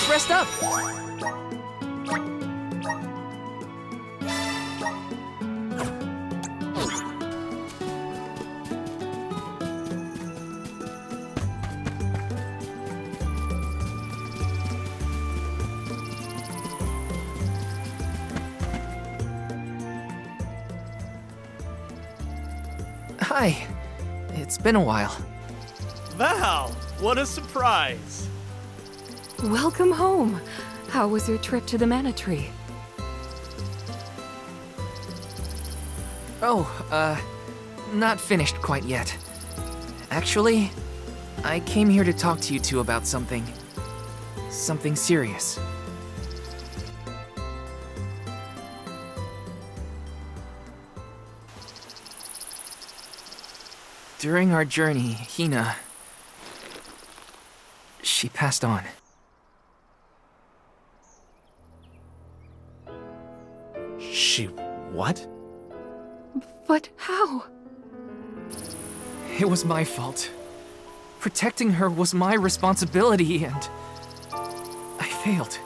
let's rest up. Hi. It's been a while. Val, what a surprise! Welcome home. How was your trip to the Mana Tree? Oh, not finished quite yet. Actually, I came here to talk to you two about something. Something serious. During our journey, Hinna... she passed on. She what? But how? It was my fault. Protecting her was my responsibility, and... I failed.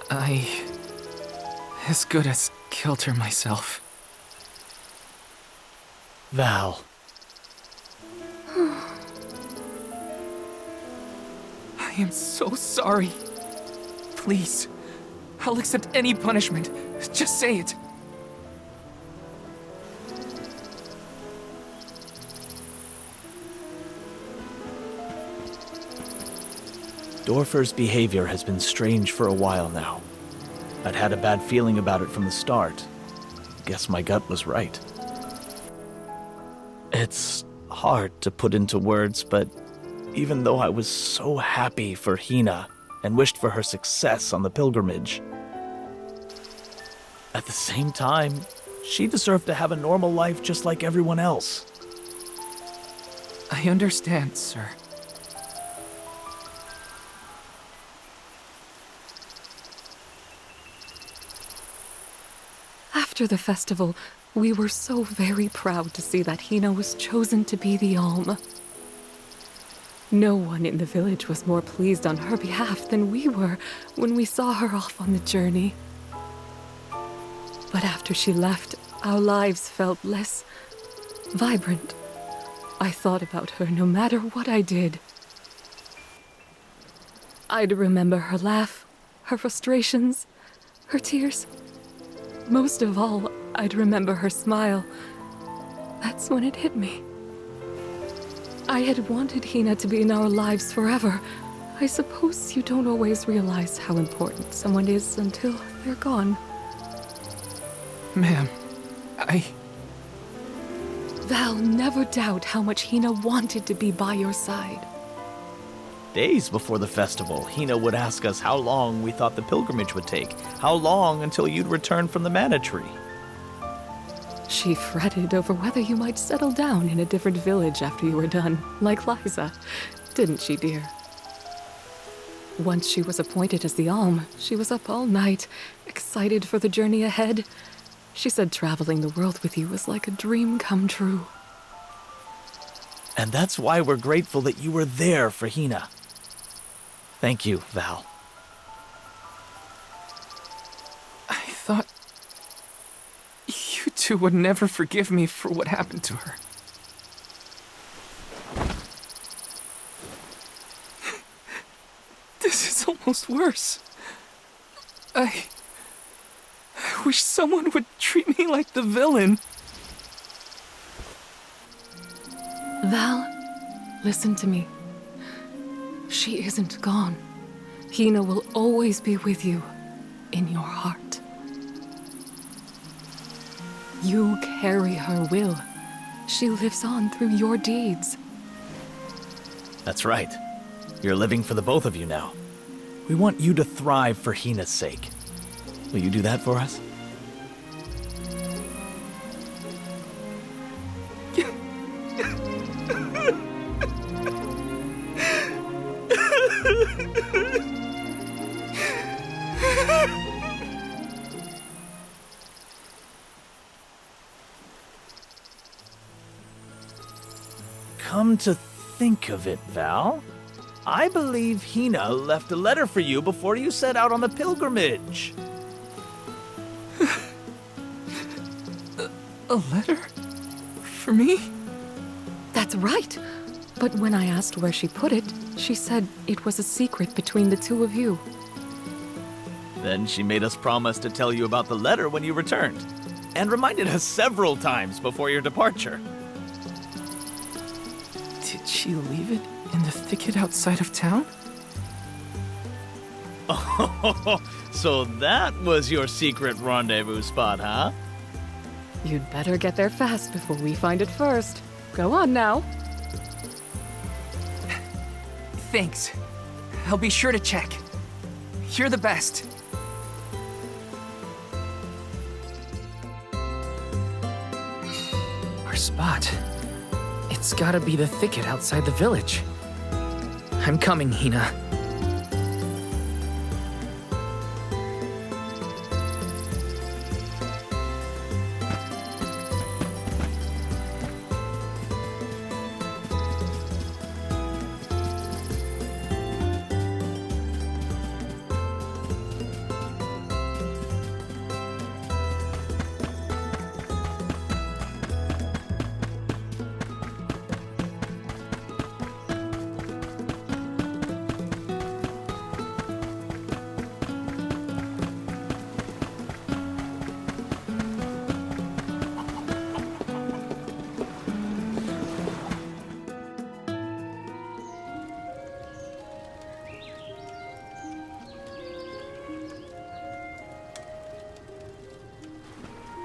I... as good as killed her myself. Val. I am so sorry. Please, I'll accept any punishment. Just say it. Dorfer's behavior has been strange for a while now. I'd had a bad feeling about it from the start. Guess my gut was right. It's hard to put into words, but even though I was so happy for Hinna and wished for her success on the pilgrimage, at the same time, she deserved to have a normal life just like everyone else. I understand, sir. After the festival, we were so very proud to see that Hinna was chosen to be the Alm. No one in the village was more pleased on her behalf than we were when we saw her off on the journey. But after she left, our lives felt less vibrant. I thought about her no matter what I did. I'd remember her laugh, her frustrations, her tears. Most of all, I'd remember her smile. That's when it hit me. I had wanted Hinna to be in our lives forever. I suppose you don't always realize how important someone is until they're gone. Ma'am, Val, never doubt how much Hinna wanted to be by your side. Days before the festival, Hinna would ask us how long we thought the pilgrimage would take, how long until you'd return from the Mana Tree. She fretted over whether you might settle down in a different village after you were done, like Liza. Didn't she, dear? Once she was appointed as the Alm, she was up all night, excited for the journey ahead. She said traveling the world with you was like a dream come true. And that's why we're grateful that you were there for Hinna. Thank you, Val. I thought... you two would never forgive me for what happened to her. This is almost worse. I wish someone would treat me like the villain. Val, listen to me. She isn't gone. Hinna will always be with you, in your heart. You carry her will. She lives on through your deeds. That's right. You're living for the both of you now. We want you to thrive for Hinna's sake. Will you do that for us? Come to think of it, Val, I believe Hinna left a letter for you before you set out on the pilgrimage. A letter? For me? That's right. But when I asked where she put it, she said it was a secret between the two of you. Then she made us promise to tell you about the letter when you returned, and reminded us several times before your departure. Did she leave it in the thicket outside of town? Oh, so that was your secret rendezvous spot, huh? You'd better get there fast before we find it first. Go on now. Thanks. I'll be sure to check. You're the best. Our spot. It's gotta be the thicket outside the village. I'm coming, Hinna.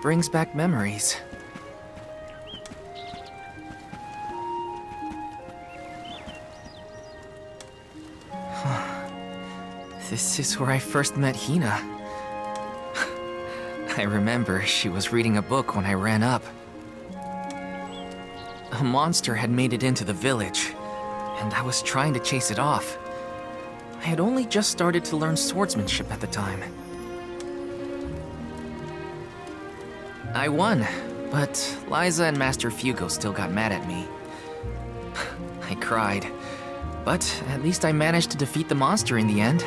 Brings back memories. This is where I first met Hinna. I remember she was reading a book when I ran up. A monster had made it into the village, and I was trying to chase it off. I had only just started to learn swordsmanship at the time. I won, but Liza and Master Fugo still got mad at me. I cried, but at least I managed to defeat the monster in the end.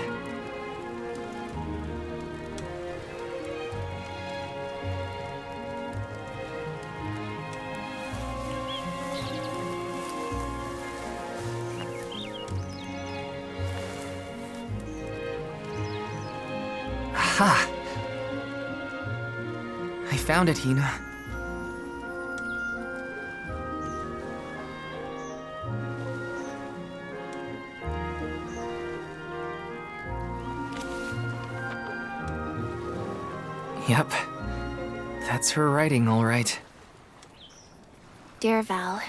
Aha! I found it, Hinna. Yep. That's her writing, all right. Dear Val,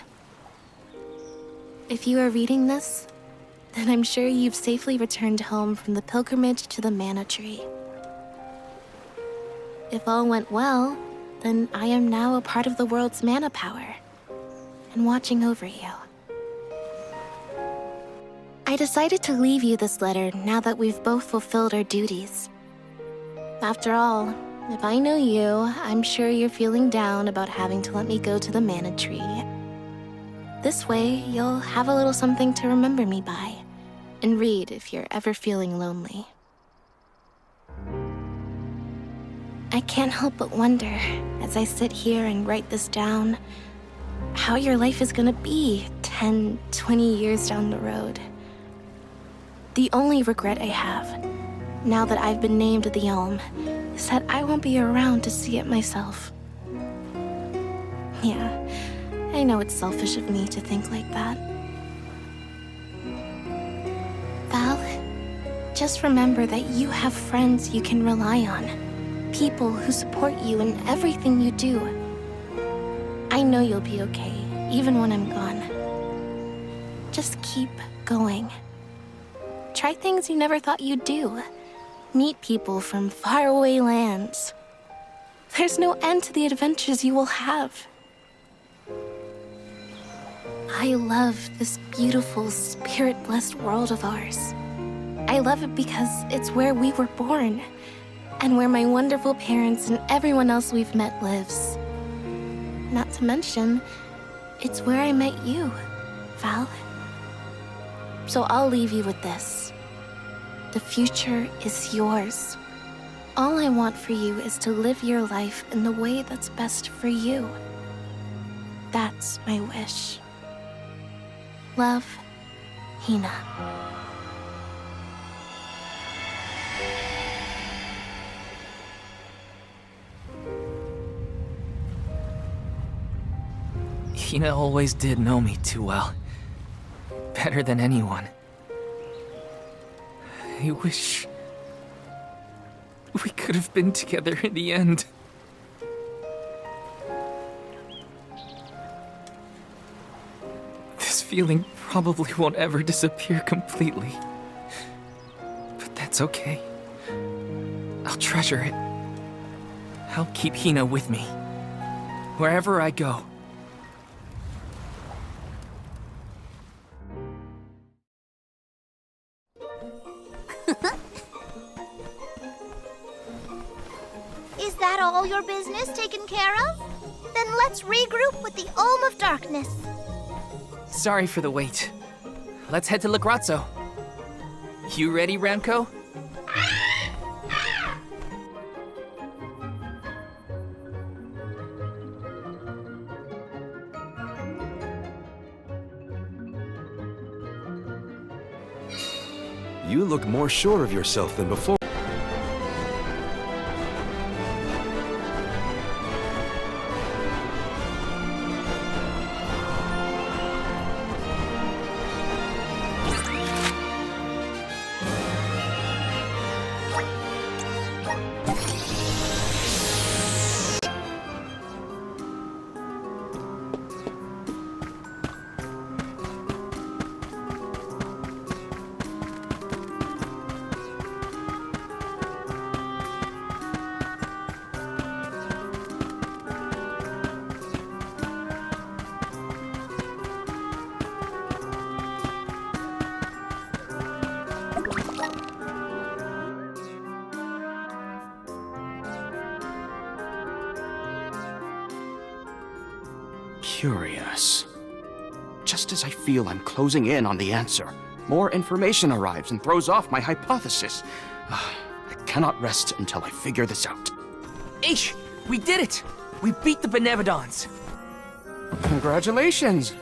if you are reading this, then I'm sure you've safely returned home from the pilgrimage to the Mana Tree. If all went well, then I am now a part of the world's mana power, and watching over you. I decided to leave you this letter now that we've both fulfilled our duties. After all, if I know you, I'm sure you're feeling down about having to let me go to the Mana Tree. This way, you'll have a little something to remember me by, and read if you're ever feeling lonely. I can't help but wonder, as I sit here and write this down, how your life is gonna be 10, 20 years down the road. The only regret I have, now that I've been named the Elm, is that I won't be around to see it myself. Yeah, I know it's selfish of me to think like that. Val, just remember that you have friends you can rely on. People who support you in everything you do. I know you'll be okay, even when I'm gone. Just keep going. Try things you never thought you'd do. Meet people from faraway lands. There's no end to the adventures you will have. I love this beautiful, spirit-blessed world of ours. I love it because it's where we were born, and where my wonderful parents and everyone else we've met lives. Not to mention, it's where I met you, Val. So I'll leave you with this. The future is yours. All I want for you is to live your life in the way that's best for you. That's my wish. Love, Hinna. Hinna always did know me too well. Better than anyone. I wish we could have been together in the end. This feeling probably won't ever disappear completely. But that's okay. I'll treasure it. I'll keep Hinna with me. Wherever I go. Is that all your business taken care of? Then let's regroup with the Olm of Darkness. Sorry for the wait. Let's head to Legrazzo. You ready, Ramco? You look more sure of yourself than before. Curious. Just as I feel I'm closing in on the answer, more information arrives and throws off my hypothesis. I cannot rest until I figure this out. Aesh, we did it! We beat the Benevodons! Congratulations!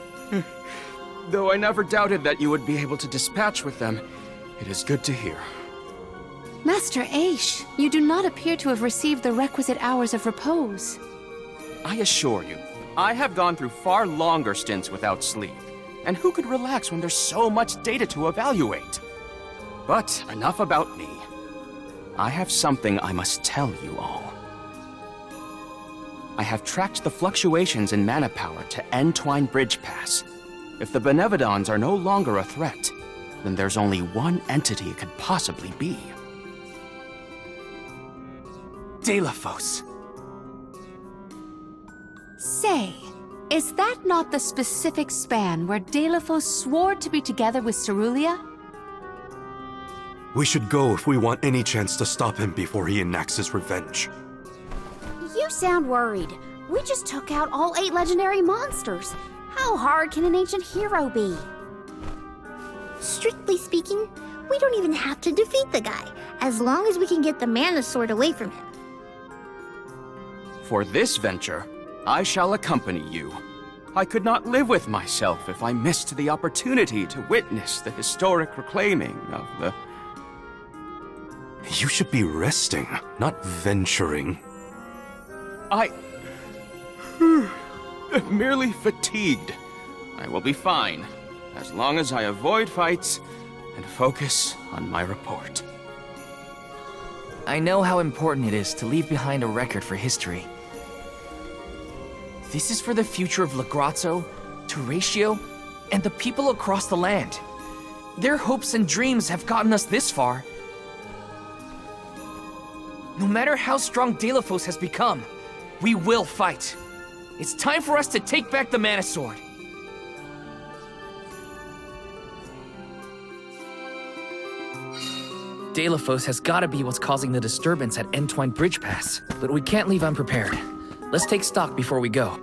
Though I never doubted that you would be able to dispatch with them, it is good to hear. Master Aesh, you do not appear to have received the requisite hours of repose. I assure you, I have gone through far longer stints without sleep. And who could relax when there's so much data to evaluate? But enough about me. I have something I must tell you all. I have tracked the fluctuations in mana power to Entwine Bridgepass. If the Benevodons are no longer a threat, then there's only one entity it could possibly be. Delafos. Say, is that not the specific span where Delafos swore to be together with Cerulia? We should go if we want any chance to stop him before he enacts his revenge. You sound worried. We just took out all 8 legendary monsters. How hard can an ancient hero be? Strictly speaking, we don't even have to defeat the guy, as long as we can get the mana sword away from him. For this venture, I shall accompany you. I could not live with myself if I missed the opportunity to witness the historic reclaiming of the... You should be resting, not venturing. I'm merely fatigued. I will be fine, as long as I avoid fights and focus on my report. I know how important it is to leave behind a record for history. This is for the future of Legrazzo, Teratio, and the people across the land. Their hopes and dreams have gotten us this far. No matter how strong Delafos has become, we will fight. It's time for us to take back the Mana Sword. Delafos has gotta be what's causing the disturbance at Entwine Bridgepass, but we can't leave unprepared. Let's take stock before we go.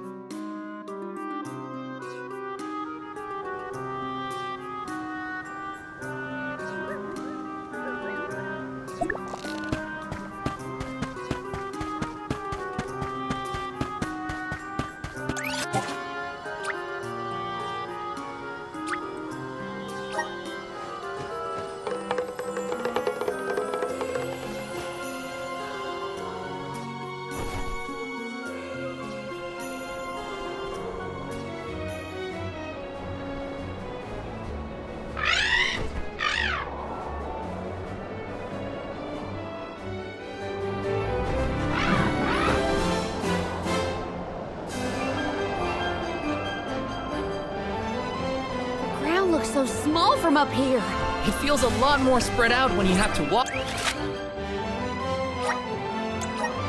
so small from up here. It feels a lot more spread out when you have to walk.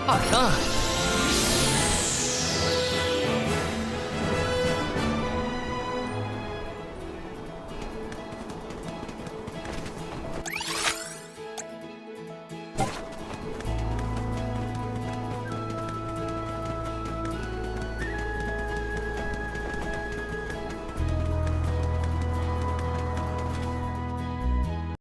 Oh, God.